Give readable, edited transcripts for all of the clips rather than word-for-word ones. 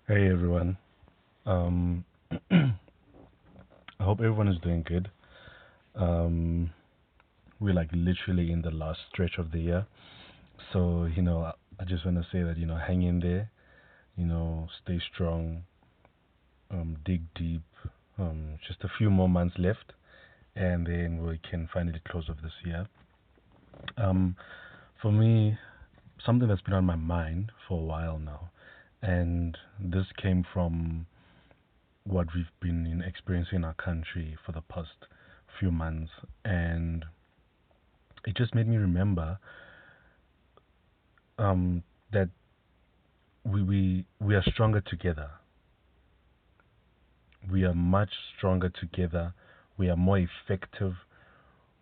Hey everyone. Um, I hope everyone is doing good. Um, we're like literally in the last stretch of the year, so I just want to say that hang in there, stay strong, dig deep. Just a few more months left, and then we can finally close off this year. Um, for me, something that's been on my mind for a while now, and this came from what we've been experiencing in our country for the past few months, and it just made me remember um, that we are stronger together. We are much stronger together. We are more effective.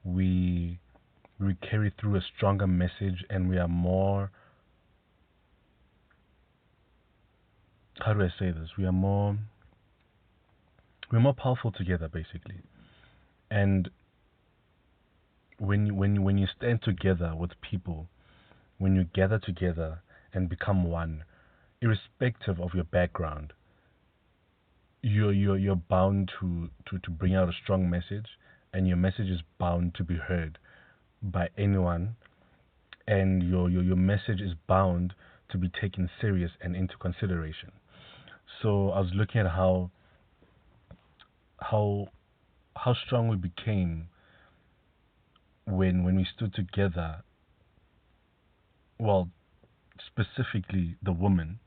We we carry through a stronger message, and we are more. How do I say this? We're more powerful together, basically. And when you stand together with people, when you gather together and become one, irrespective of your background, you're bound to bring out a strong message, and your message is bound to be heard by anyone, and your message is bound to be taken serious and into consideration. So I was looking at how how strong we became when we stood together. Well, specifically the women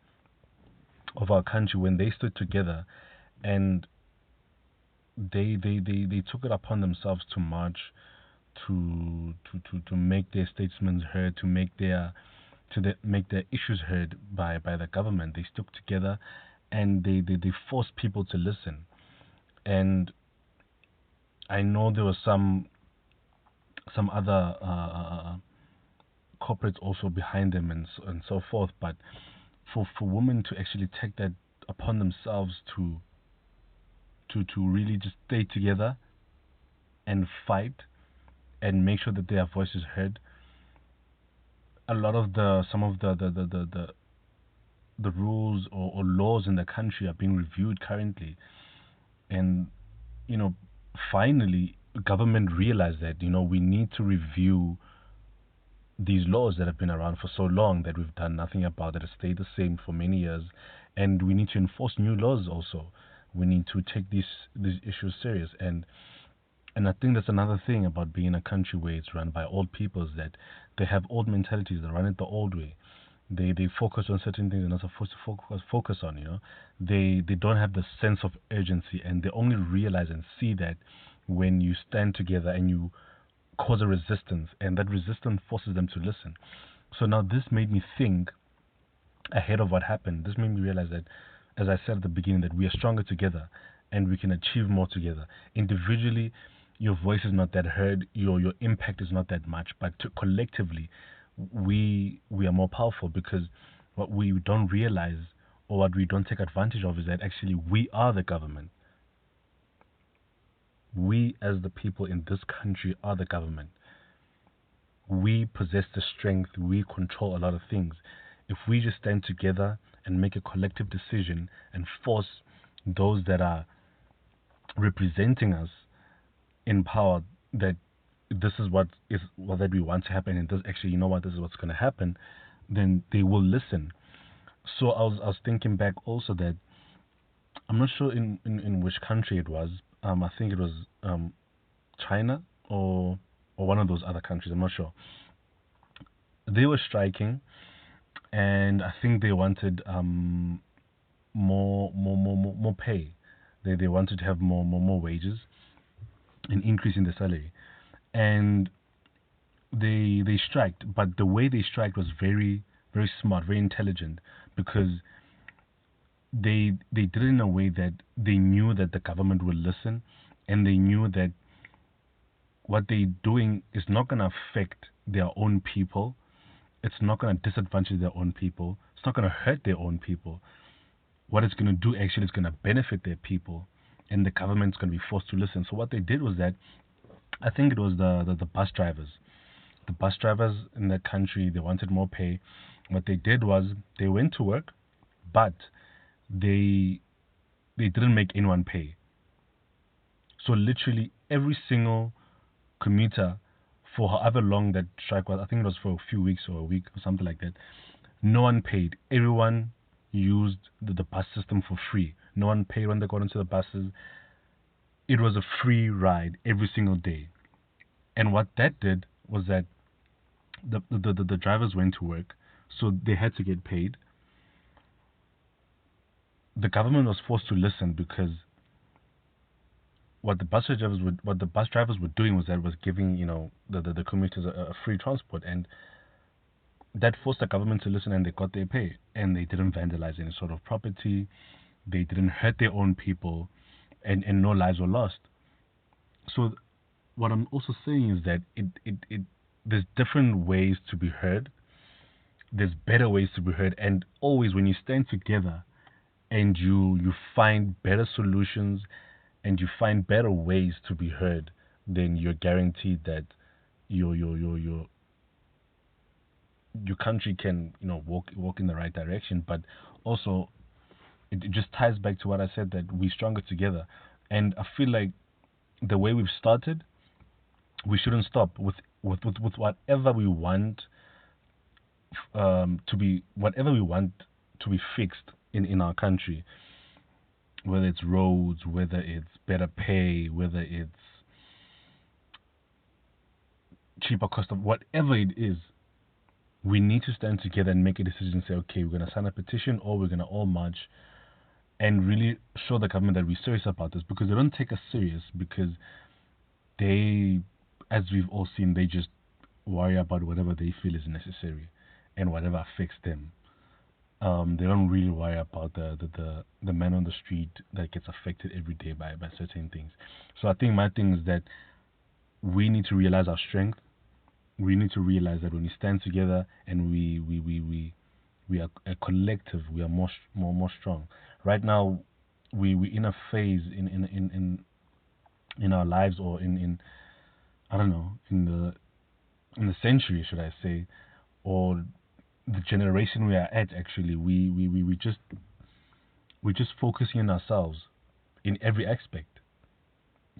of our country, when they stood together and they took it upon themselves to march, to make their statements heard, make their issues heard by the government. They stuck together, and they forced people to listen. And I know there was some other corporates also behind them, and so forth. But for women to actually take that upon themselves to really just stay together and fight and make sure that their voice is heard. A lot of the some of the rules or laws in the country are being reviewed currently, and you know finally government realized that we need to review these laws that have been around for so long that we've done nothing about, that have stayed the same for many years, and we need to enforce new laws also. We need to take these issues serious, and I think that's another thing about being in a country where it's run by old people, is that they have old mentalities. They run it the old way. They focus on certain things they're not supposed to focus on. They don't have the sense of urgency, and they only realize and see that when you stand together and you cause a resistance, and that resistance forces them to listen. So now this made me think ahead of what happened. This made me realize that, as I said at the beginning, that we are stronger together and we can achieve more together. Individually, your voice is not that heard, your impact is not that much, but collectively, we are more powerful, because what we don't realize, or what we don't take advantage of, is that actually we are the government. We, as the people in this country, are the government. We possess the strength, we control a lot of things. If we just stand together and make a collective decision and force those that are representing us in power, that this is what that we want to happen, and this actually, this is what's going to happen, then they will listen. So I was thinking back also that I'm not sure in which country it was. I think it was China, or one of those other countries. I'm not sure. They were striking, and I think they wanted more pay. They wanted to have more wages, an increase in the salary, and they striked. But the way they striked was very very smart, very intelligent, because they did it in a way that they knew that the government would listen, and they knew that what they're doing is not going to affect their own people. It's not going to disadvantage their own people. It's not going to hurt their own people. What it's going to do actually is going to benefit their people, and the government's going to be forced to listen. So what they did was that, I think it was the bus drivers. The bus drivers in the country, they wanted more pay. What they did was they went to work, but they didn't make anyone pay. So literally every single commuter, for however long that strike was, I think it was for a few weeks or a week or something like that, no one paid. Everyone used the bus system for free. No one paid when they got into the buses. It was a free ride every single day. And what that did was that the drivers went to work, so they had to get paid. The government was forced to listen because what the bus drivers were doing was that it was giving the commuters a free transport, and that forced the government to listen, and they got their pay, and they didn't vandalize any sort of property, they didn't hurt their own people, and no lives were lost. So what I'm also saying is that it there's different ways to be heard, there's better ways to be heard, and always when you stand together and you find better solutions and you find better ways to be heard, then you're guaranteed that your country can walk in the right direction. But also it just ties back to what I said, that we're stronger together. And I feel like the way we've started, we shouldn't stop with whatever we want whatever we want to be fixed in our country, whether it's roads, whether it's better pay, whether it's cheaper cost of whatever it is. We need to stand together and make a decision and say, okay, we're going to sign a petition or we're going to all march and really show the government that we're serious about this, because they don't take us serious, because they, as we've all seen, they just worry about whatever they feel is necessary and whatever affects them. They don't really worry about the man on the street that gets affected every day by certain things. So I think my thing is that we need to realize our strength. We need to realize that when we stand together and we are a collective, we are more strong. Right now, we in a phase in our lives, or in I don't know, in the century, should I say, or the generation we are at. Actually, we're just focusing on ourselves in every aspect.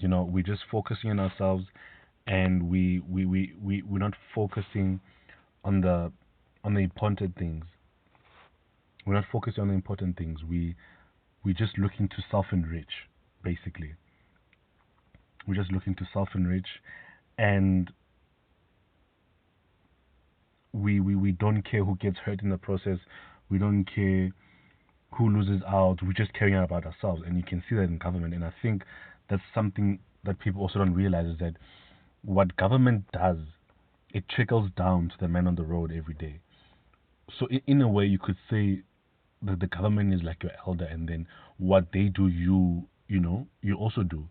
We're just focusing on ourselves, and we're not focusing on the important things. We're not focusing on the important things. We're just looking to self enrich, basically. We're just looking to self enrich, and we don't care who gets hurt in the process. We don't care who loses out. We're just caring about ourselves, and you can see that in government. And I think that's something that people also don't realize, is that what government does, it trickles down to the man on the road every day. So in a way, you could say that the government is like your elder, and then what they do, you also do.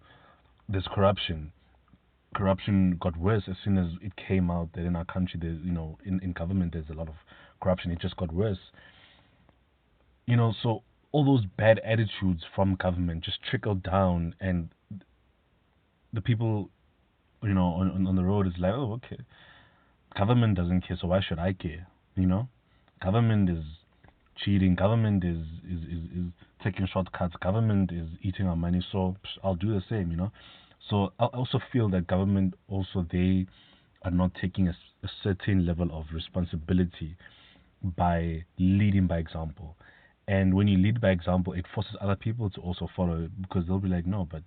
There's corruption. Corruption got worse as soon as it came out that in our country, there's in government there's a lot of corruption. It just got worse. So all those bad attitudes from government just trickle down, and the people on the road is like, oh, okay, government doesn't care, so why should I care? Government is cheating, government is taking shortcuts, government is eating our money, so I'll do the same. So I also feel that government also, they are not taking a certain level of responsibility by leading by example. And when you lead by example, it forces other people to also follow, because they'll be like, no, but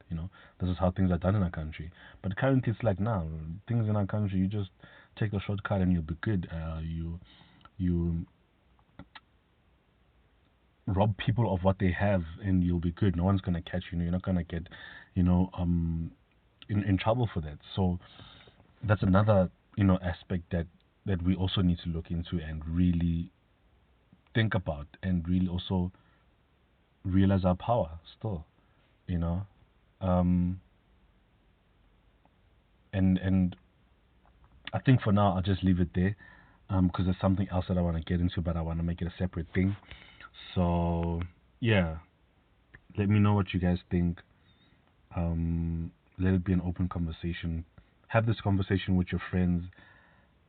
this is how things are done in our country. But currently, it's like, now things in our country, you just take the shortcut and you'll be good. You rob people of what they have and you'll be good. No one's gonna catch you. You're not gonna get, in trouble for that. So that's another aspect that we also need to look into and really think about, and really also realize our power still, you know. Um, and I think for now I'll just leave it there, because there's something else that I want to get into, but I want to make it a separate thing. So yeah, let me know what you guys think. Let it be an open conversation. Have this conversation with your friends,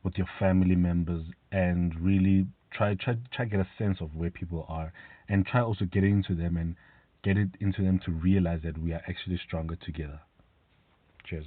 with your family members, and really try get a sense of where people are, and try also get into them and get it into them to realize that we are actually stronger together. Cheers.